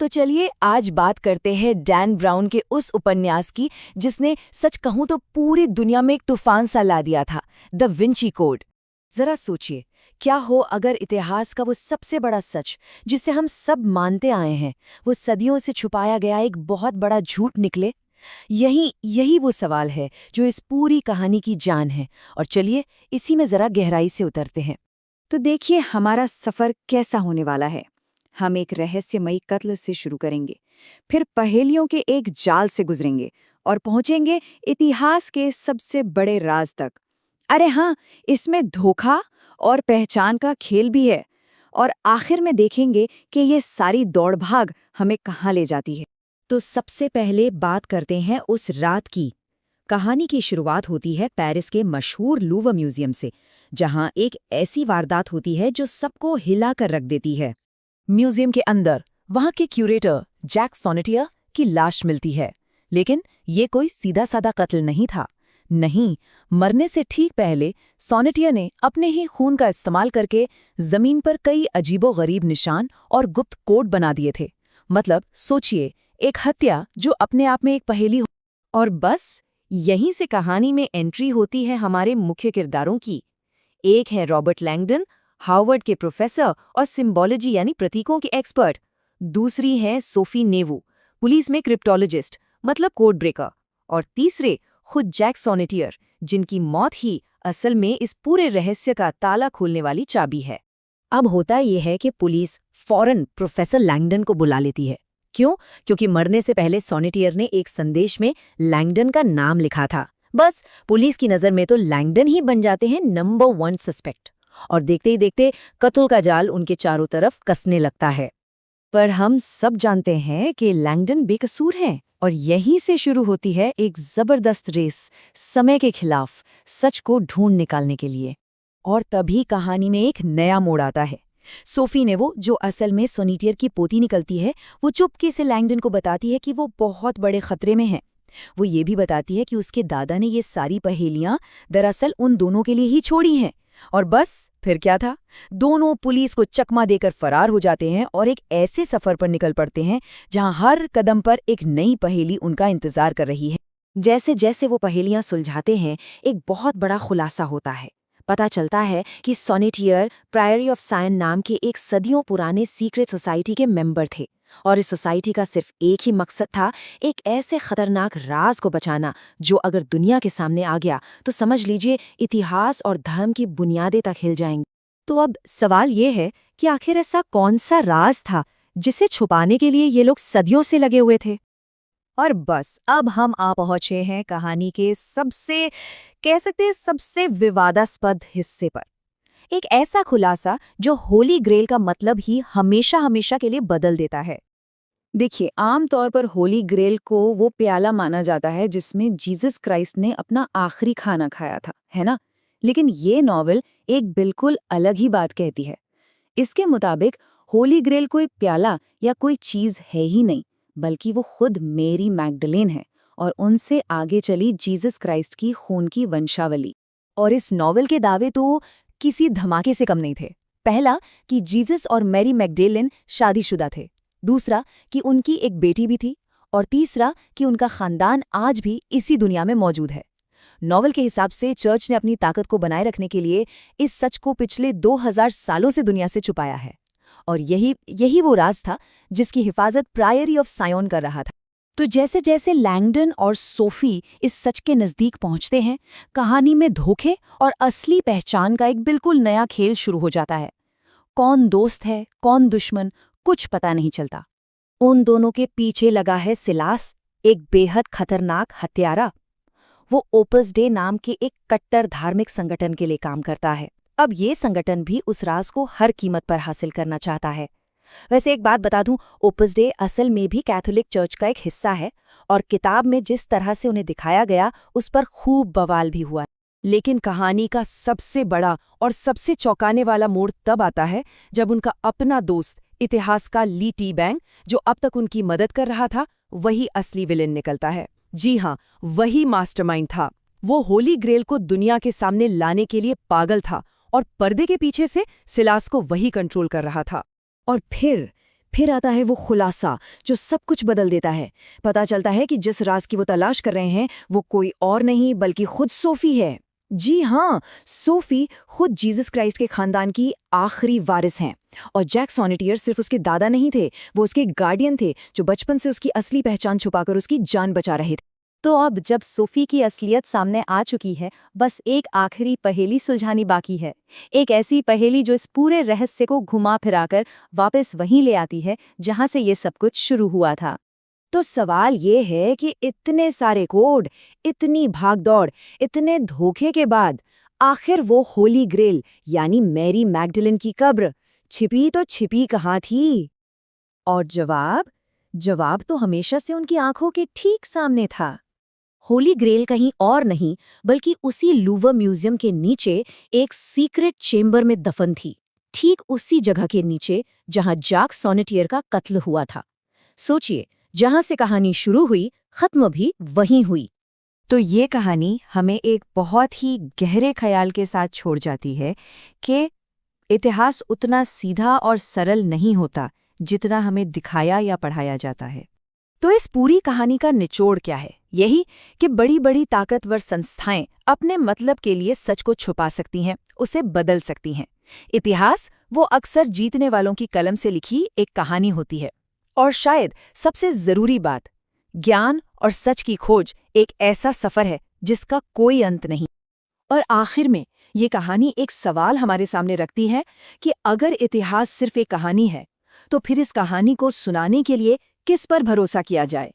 तो चलिए आज बात करते हैं डैन ब्राउन के उस उपन्यास की जिसने सच कहूं तो पूरी दुनिया में एक तूफान सा ला दिया था, द विंची कोड। जरा सोचिए, क्या हो अगर इतिहास का वो सबसे बड़ा सच जिसे हम सब मानते आए हैं, वो सदियों से छुपाया गया एक बहुत बड़ा झूठ निकले। यही वो सवाल है जो इस पूरी कहानी की जान है। और चलिए इसी में जरा गहराई से उतरते हैं। तो देखिए हमारा सफर कैसा होने वाला है। हम एक रहस्यमयी कत्ल से शुरू करेंगे, फिर पहेलियों के एक जाल से गुजरेंगे और पहुंचेंगे इतिहास के सबसे बड़े राज तक। अरे हाँ, इसमें धोखा और पहचान का खेल भी है। और आखिर में देखेंगे कि ये सारी दौड़-भाग हमें कहाँ ले जाती है। तो सबसे पहले बात करते हैं उस रात की। कहानी की शुरुआत होती है पेरिस के मशहूर लूवर म्यूजियम से, जहां एक ऐसी वारदात होती है जो सबको हिला कर रख देती है। म्यूजियम के अंदर वहां के क्यूरेटर जैक सॉनेटियर की लाश मिलती है। लेकिन ये कोई सीधा साधा कत्ल नहीं था। नहीं, मरने से ठीक पहले सॉनेटियर ने अपने ही खून का इस्तेमाल करके जमीन पर कई अजीबोगरीब निशान और गुप्त कोड बना दिए थे। मतलब सोचिए, एक हत्या जो अपने आप में एक पहेली हो। और बस यहीं से कहानी में एंट्री होती है हमारे मुख्य किरदारों की। एक है रॉबर्ट लैंगडन, हार्वर्ड के प्रोफेसर और सिंबोलॉजी यानी प्रतीकों के एक्सपर्ट। दूसरी है सोफी नेवू, पुलिस में क्रिप्टोलॉजिस्ट मतलब कोड ब्रेकर। और तीसरे खुद जैक सॉनेटियर, जिनकी मौत ही असल में इस पूरे रहस्य का ताला खोलने वाली चाबी है। अब होता यह है कि पुलिस फौरन प्रोफेसर लैंगडन को बुला लेती है। क्यों? क्योंकि मरने से पहले सॉनेटियर ने एक संदेश में लैंगडन का नाम लिखा था। बस पुलिस की नज़र में तो लैंगडन ही बन जाते हैं नंबर 1 सस्पेक्ट। और देखते ही देखते कत्ल का जाल उनके चारों तरफ कसने लगता है। पर हम सब जानते हैं कि लैंगडन बेकसूर हैं। और यहीं से शुरू होती है एक जबरदस्त रेस समय के खिलाफ, सच को ढूंढ निकालने के लिए। और तभी कहानी में एक नया मोड़ आता है। सोफी ने वो जो असल में सोनेटियर की पोती निकलती है, वो चुपके से लैंगडन को बताती है कि वो बहुत बड़े खतरे में है। वो ये भी बताती है कि उसके दादा ने ये सारी पहेलियां दरअसल उन दोनों के लिए ही छोड़ी हैं। और बस फिर क्या था, दोनों पुलिस को चकमा देकर फरार हो जाते हैं और एक ऐसे सफर पर निकल पड़ते हैं जहां हर कदम पर एक नई पहेली उनका इंतजार कर रही है। जैसे जैसे वो पहेलियां सुलझाते हैं, एक बहुत बड़ा खुलासा होता है। पता चलता है कि सॉनेटियर प्रायरी ऑफ साइन नाम के एक सदियों पुराने सीक्रेट सोसाइटी के मेंबर थे। और इस सोसाइटी का सिर्फ एक ही मकसद था, एक ऐसे खतरनाक राज को बचाना जो अगर दुनिया के सामने आ गया तो समझ लीजिए इतिहास और धर्म की बुनियादें तक हिल जाएंगी। तो अब सवाल ये है कि आखिर ऐसा कौन सा राज था जिसे छुपाने के लिए ये लोग सदियों से लगे हुए थे। और बस अब हम आ पहुंचे हैं कहानी के सबसे, कह सकते हैं सबसे विवादास्पद हिस्से पर। एक ऐसा खुलासा जो होली ग्रेल का मतलब ही हमेशा हमेशा के लिए बदल देता है। देखिए, आमतौर पर होली ग्रेल को वो प्याला माना जाता है जिसमें जीसस क्राइस्ट ने अपना आखिरी खाना खाया था, है ना? लेकिन ये नॉवेल एक बिल्कुल अलग ही बात कहती है। इसके मुताबिक होली ग्रेल कोई प्याला या कोई चीज है ही नहीं, बल्कि वो खुद मेरी मैगडलेन है और उनसे आगे चली जीसस क्राइस्ट की खून की वंशावली। और इस नॉवेल के दावे तो किसी धमाके से कम नहीं थे। पहला कि जीसस और मैरी मैगडलेन शादीशुदा थे। दूसरा कि उनकी एक बेटी भी थी। और तीसरा कि उनका खानदान आज भी इसी दुनिया में मौजूद है। नॉवेल के हिसाब से चर्च ने अपनी ताकत को बनाए रखने के लिए इस सच को पिछले 2000 सालों से दुनिया से छुपाया है। और यही वो राज था जिसकी हिफाजत प्रायरी ऑफ सायोन कर रहा था। तो जैसे जैसे लैंगडन और सोफी इस सच के नज़दीक पहुंचते हैं, कहानी में धोखे और असली पहचान का एक बिल्कुल नया खेल शुरू हो जाता है। कौन दोस्त है, कौन दुश्मन, कुछ पता नहीं चलता। उन दोनों के पीछे लगा है सिलास, एक बेहद खतरनाक हत्यारा। वो ओपस डे नाम के एक कट्टर धार्मिक संगठन के लिए काम करता है। अब ये संगठन भी उस राज को हर कीमत पर हासिल करना चाहता है। वैसे एक बात बता दूं, ओपस डे असल में भी कैथोलिक चर्च का एक हिस्सा है और किताब में जिस तरह से उन्हें दिखाया गया उस पर खूब बवाल भी हुआ। लेकिन कहानी का सबसे बड़ा और सबसे चौंकाने वाला मोड़ तब आता है जब उनका अपना दोस्त इतिहास का ली टी बैंग, जो अब तक उनकी मदद कर रहा था, वही असली विलेन निकलता है। जी हाँ, वही मास्टरमाइंड था। वो होली ग्रेल को दुनिया के सामने लाने के लिए पागल था और पर्दे के पीछे से सिलास को वही कंट्रोल कर रहा था। और फिर फिर आता है वो खुलासा जो सब कुछ बदल देता है। पता चलता है कि जिस राज की वो तलाश कर रहे हैं वो कोई और नहीं बल्कि खुद सोफी है। जी हाँ, सोफी खुद जीसस क्राइस्ट के खानदान की आखिरी वारिस हैं। और जैक सॉनेटियर सिर्फ उसके दादा नहीं थे, वो उसके गार्डियन थे जो बचपन से उसकी असली पहचान छुपाकर उसकी जान बचा रहे थे। तो अब जब सोफी की असलियत सामने आ चुकी है, बस एक आखिरी पहेली सुलझानी बाकी है। एक ऐसी पहेली जो इस पूरे रहस्य को घुमा फिराकर वापस वहीं ले आती है जहां से ये सब कुछ शुरू हुआ था। तो सवाल ये है कि इतने सारे कोड, इतनी भागदौड़, इतने धोखे के बाद आखिर वो होली ग्रेल यानी मैरी मैग्डलेन की कब्र छिपी तो छिपी कहाँ थी? और जवाब तो हमेशा से उनकी आंखों के ठीक सामने था। होली ग्रेल कहीं और नहीं बल्कि उसी लूवर म्यूजियम के नीचे एक सीक्रेट चेम्बर में दफन थी, ठीक उसी जगह के नीचे जहां जैक सॉनेटियर का कत्ल हुआ था। सोचिए, जहां से कहानी शुरू हुई, खत्म भी वहीं हुई। तो ये कहानी हमें एक बहुत ही गहरे ख्याल के साथ छोड़ जाती है कि इतिहास उतना सीधा और सरल नहीं होता जितना हमें दिखाया या पढ़ाया जाता है। तो इस पूरी कहानी का निचोड़ क्या है? यही कि बड़ी बड़ी ताकतवर संस्थाएं अपने मतलब के लिए सच को छुपा सकती हैं, उसे बदल सकती हैं। इतिहास वो अक्सर जीतने वालों की कलम से लिखी एक कहानी होती है। और शायद सबसे जरूरी बात, ज्ञान और सच की खोज एक ऐसा सफर है जिसका कोई अंत नहीं। और आखिर में ये कहानी एक सवाल हमारे सामने रखती है कि अगर इतिहास सिर्फ एक कहानी है, तो फिर इस कहानी को सुनाने के लिए किस पर भरोसा किया जाए?